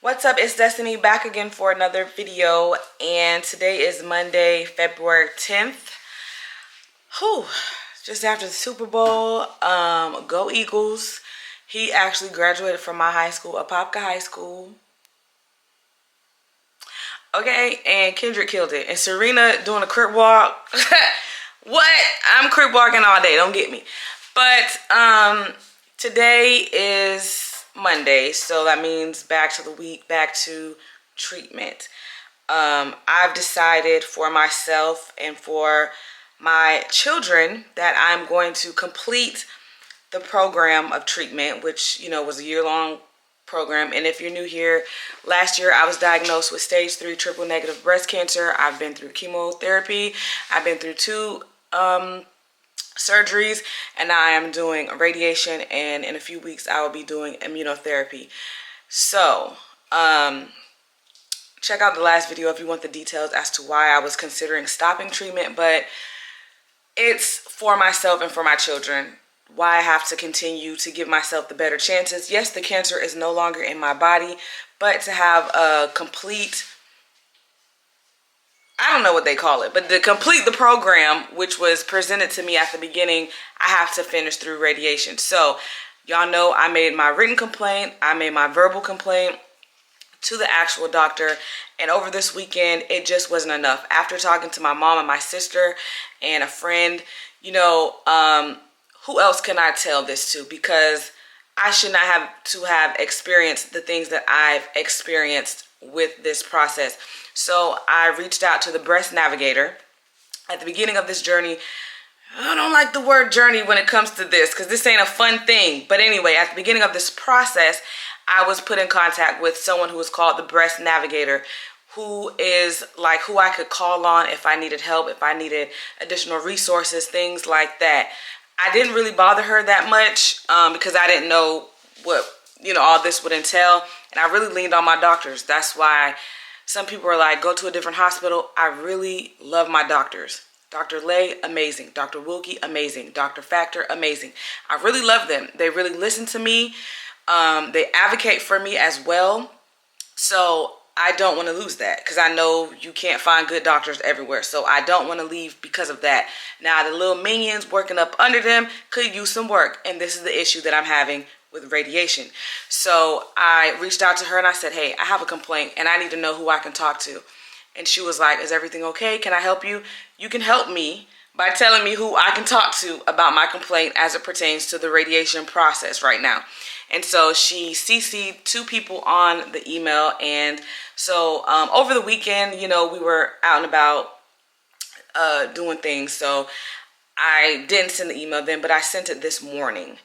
What's up? It's Destiny back again for another video, and today is Monday, February 10th. Whew, just after the Super Bowl. Go Eagles. He actually graduated from my high school, Apopka High School. Okay, and Kendrick killed it. And Serena doing a crip walk. What? I'm crip walking all day, don't get me. But today is Monday, so that means back to the week, back to treatment. I've decided for myself and for my children that I'm going to complete the program of treatment, which, was a year-long program. And if you're new here, last year I was diagnosed with stage 3 triple negative breast cancer. I've been through chemotherapy. I've been through 2 surgeries, and I am doing radiation, and in a few weeks I will be doing immunotherapy. So check out the last video if you want the details as to why I was considering stopping treatment, but it's for myself and for my children, why I have to continue to give myself the better chances. Yes, the cancer is no longer in my body, but to have a complete, I don't know what they call it, but to complete the program, which was presented to me at the beginning, I have to finish through radiation. So y'all know I made my written complaint, I made my verbal complaint to the actual doctor, and over this weekend it just wasn't enough. After talking to my mom and my sister and a friend, who else can I tell this to? Because I should not have to have experienced the things that I've experienced with this process. So I reached out to the breast navigator at the beginning of this journey. I don't like the word journey when it comes to this, because this ain't a fun thing. But anyway, at the beginning of this process, I was put in contact with someone who is called the breast navigator, who is like who I could call on if I needed help, if I needed additional resources, things like that. I didn't really bother her that much because I didn't know what, all this would entail. And I really leaned on my doctors. That's why some people are like, go to a different hospital. I really love my doctors. Dr. Lay, amazing. Dr. Wilkie, amazing. Dr. Factor, amazing. I really love them. They really listen to me. They advocate for me as well. So I don't want to lose that, because I know you can't find good doctors everywhere. So I don't want to leave because of that. Now, the little minions working up under them could use some work. And this is the issue that I'm having with radiation. So I reached out to her and I said, hey, I have a complaint and I need to know who I can talk to. And she was like, is everything okay? Can I help you? You can help me by telling me who I can talk to about my complaint as it pertains to the radiation process right now. And so she CC'd 2 people on the email. And so over the weekend, we were out and about doing things. So I didn't send the email then, but I sent it this morning.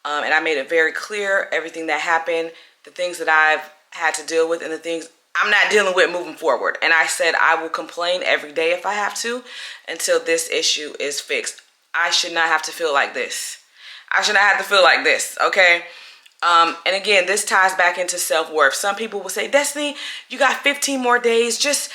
And I made it very clear, everything that happened, the things that I've had to deal with, and the things I'm not dealing with moving forward. And I said I will complain every day if I have to until this issue is fixed. I should not have to feel like this. I should not have to feel like this, okay? And again, this ties back into self-worth. Some people will say, Destiny, you got 15 more days. Just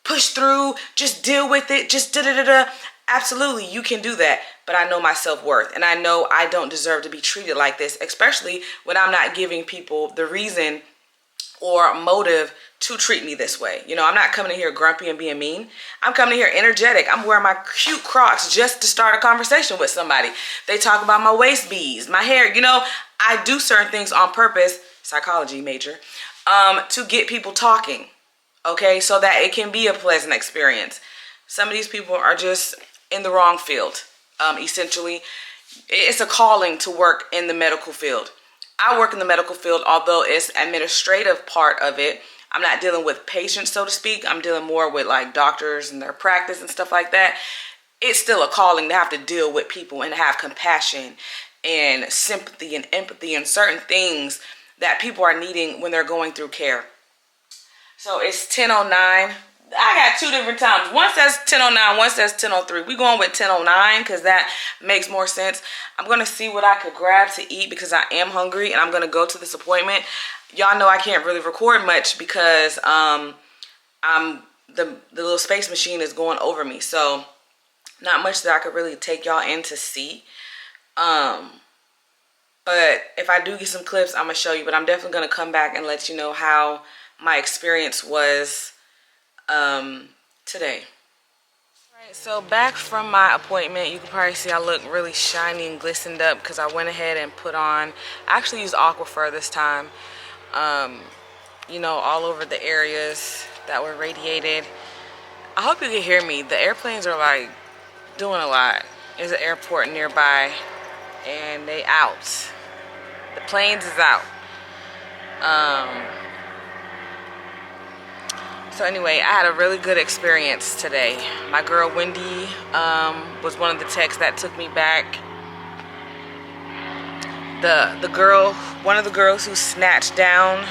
push through. Just deal with it. Just da-da-da-da. Absolutely, you can do that. But I know my self-worth. And I know I don't deserve to be treated like this, especially when I'm not giving people the reason or motive to treat me this way. I'm not coming in here grumpy and being mean. I'm coming in here energetic. I'm wearing my cute Crocs just to start a conversation with somebody. They talk about my waist beads, my hair. I do certain things on purpose, psychology major, to get people talking, okay, so that it can be a pleasant experience. Some of these people are just in the wrong field. Essentially, it's a calling to work in the medical field. I work in the medical field, although it's administrative part of it. I'm not dealing with patients, so to speak. I'm dealing more with like doctors and their practice and stuff like that. It's still a calling to have to deal with people and have compassion and sympathy and empathy and certain things that people are needing when they're going through care. So it's 10:09. I got 2 different times. One says 10:09, one says 10:03. We're going with 10:09 because that makes more sense. I'm going to see what I could grab to eat because I am hungry, and I'm going to go to this appointment. Y'all know I can't really record much because the little space machine is going over me. So not much that I could really take y'all in to see. But if I do get some clips, I'm gonna show you. But I'm definitely gonna come back and let you know how my experience was today. Alright, so back from my appointment, you can probably see I look really shiny and glistened up because I went ahead and put on, I actually used Aquaphor this time, you know, all over the areas that were radiated. I hope you can hear me. The airplanes are like doing a lot. There's an airport nearby and they out. The planes is out. So anyway, I had a really good experience today. My girl Wendy was one of the techs that took me back. The girl, one of the girls who snatched down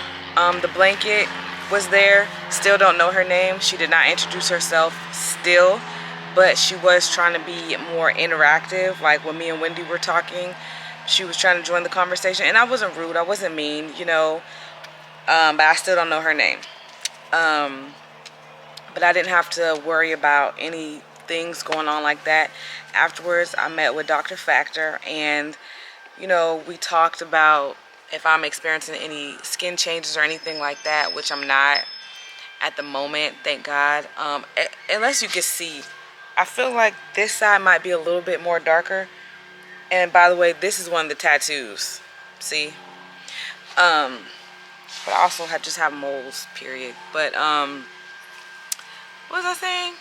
the blanket was there. Still don't know her name. She did not introduce herself still, but she was trying to be more interactive. Like when me and Wendy were talking, she was trying to join the conversation, and I wasn't rude, I wasn't mean, you know, but I still don't know her name. But I didn't have to worry about any things going on like that. Afterwards, I met with Dr. Factor, and, you know, we talked about if I'm experiencing any skin changes or anything like that, which I'm not at the moment, thank God. Unless you can see, I feel like this side might be a little bit more darker. And by the way, this is one of the tattoos. See? But I also just have moles, period. But, what was I saying?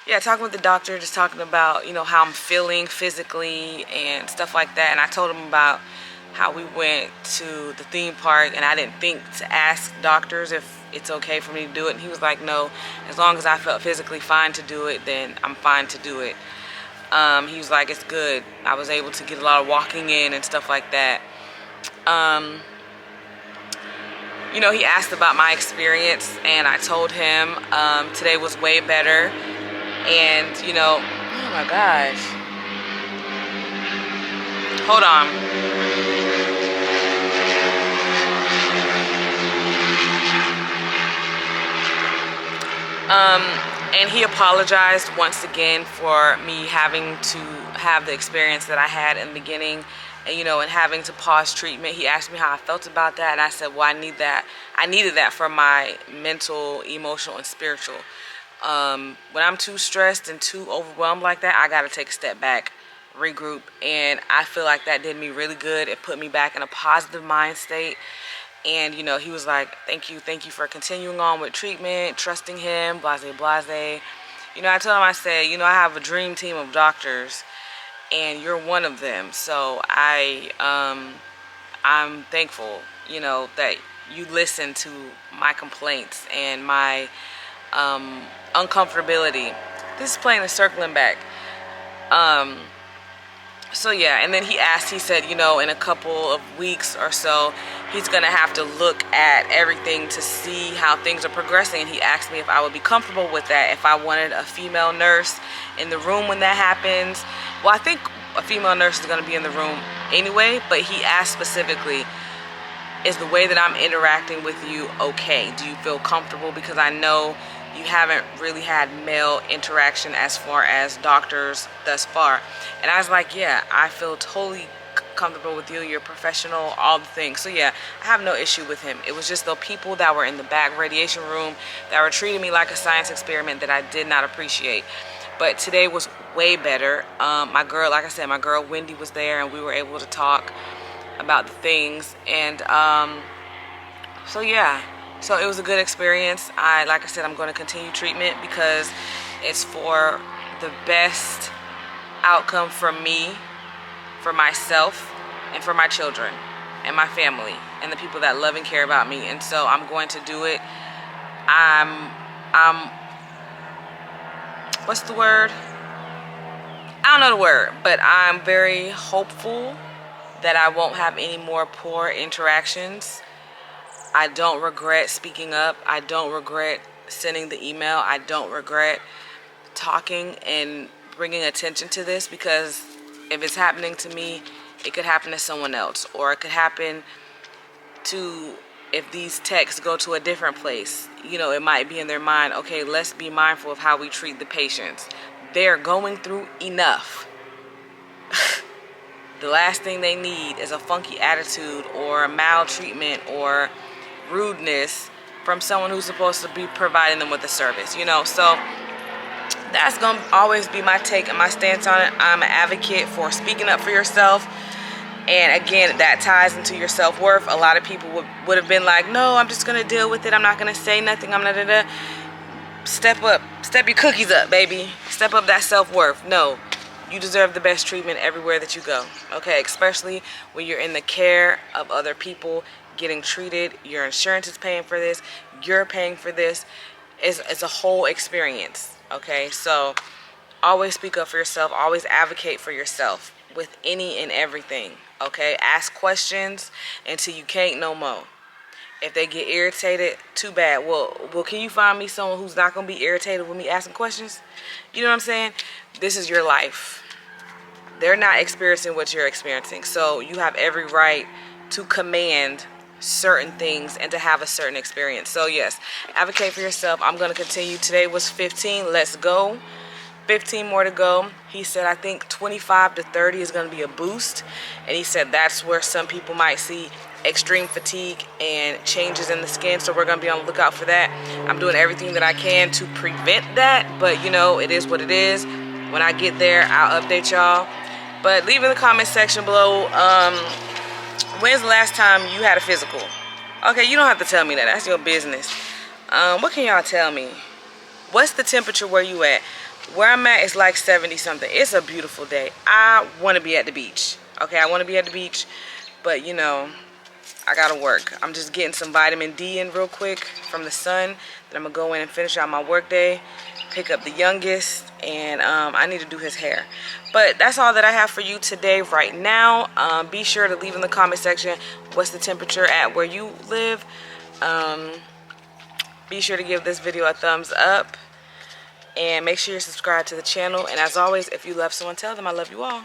Yeah, talking with the doctor, just talking about, you know, how I'm feeling physically and stuff like that. And I told him about how we went to the theme park, and I didn't think to ask doctors if it's okay for me to do it. And he was like, no, as long as I felt physically fine to do it, then I'm fine to do it. He was like, it's good. I was able to get a lot of walking in and stuff like that. You know, he asked about my experience, and I told him today was way better. And, you know, oh my gosh. Hold on. And he apologized once again for me having to have the experience that I had in the beginning. And, you know, and having to pause treatment. He asked me how I felt about that, and I said, well, I needed that for my mental, emotional, and spiritual. When I'm too stressed and too overwhelmed like that, I gotta take a step back, regroup, and I feel like that did me really good. It put me back in a positive mind state. And, you know, he was like, thank you for continuing on with treatment, trusting him, blase, blase. You know, I told him, I said, you know, I have a dream team of doctors, and you're one of them. So I'm thankful, you know, that you listen to my complaints and my uncomfortability. This is playing and circling back. So yeah, and then he said, you know, in a couple of weeks or so, he's gonna have to look at everything to see how things are progressing. And he asked me if I would be comfortable with that, if I wanted a female nurse in the room when that happens. Well, I think a female nurse is gonna be in the room anyway, but he asked specifically, is the way that I'm interacting with you okay? Do you feel comfortable? Because I know you haven't really had male interaction as far as doctors thus far. And I was like, yeah, I feel totally comfortable with you. You're professional, all the things. So yeah, I have no issue with him. It was just the people that were in the back radiation room that were treating me like a science experiment that I did not appreciate. But today was way better. My girl, like I said, my girl Wendy was there, and we were able to talk about the things. And so yeah, so it was a good experience. Like I said, I'm going to continue treatment because it's for the best outcome for me, for myself, and for my children and my family and the people that love and care about me. And so I'm going to do it. What's the word? I don't know the word, but I'm very hopeful that I won't have any more poor interactions. I don't regret speaking up. I don't regret sending the email. I don't regret talking and bringing attention to this, because if it's happening to me, it could happen to someone else, or it could happen to, if these techs go to a different place, you know, it might be in their mind, okay, let's be mindful of how we treat the patients. They're going through enough. The last thing they need is a funky attitude or maltreatment or rudeness from someone who's supposed to be providing them with a service, you know. So that's gonna always be my take and my stance on it. I'm an advocate for speaking up for yourself. And again, that ties into your self-worth. A lot of people would have been like, no, I'm just gonna deal with it. I'm not gonna say nothing. I'm not. Step up. Step your cookies up, baby. Step up that self-worth. No, you deserve the best treatment everywhere that you go. Okay, especially when you're in the care of other people, getting treated. Your insurance is paying for this. You're paying for this. It's a whole experience. Okay, so always speak up for yourself. Always advocate for yourself with any and everything. Okay, ask questions until you can't no more. If they get irritated, too bad. Well, can you find me someone who's not gonna be irritated with me asking questions? You know what I'm saying? This is your life. They're not experiencing what you're experiencing, so you have every right to command certain things and to have a certain experience. So yes, advocate for yourself. I'm gonna continue. Today was 15. Let's go. 15 more to go. He said I think 25 to 30 is going to be a boost, and he said that's where some people might see extreme fatigue and changes in the skin, so we're going to be on the lookout for that. I'm doing everything that I can to prevent that, but you know, it is what it is. When I get there, I'll update y'all. But leave in the comment section below, when's the last time you had a physical? Okay, you don't have to tell me that. That's your business. What can y'all tell me? What's the temperature where you at? Where I'm at is like 70 something. It's a beautiful day. I want to be at the beach. Okay, I want to be at the beach, but you know, I gotta work. I'm just getting some vitamin D in real quick from the sun. Then I'm gonna go in and finish out my work day, pick up the youngest, and I need to do his hair. But that's all that I have for you today right now. Be sure to leave in the comment section what's the temperature at where you live. Be sure to give this video a thumbs up. And make sure you're subscribed to the channel. And as always, if you love someone, tell them I love you all.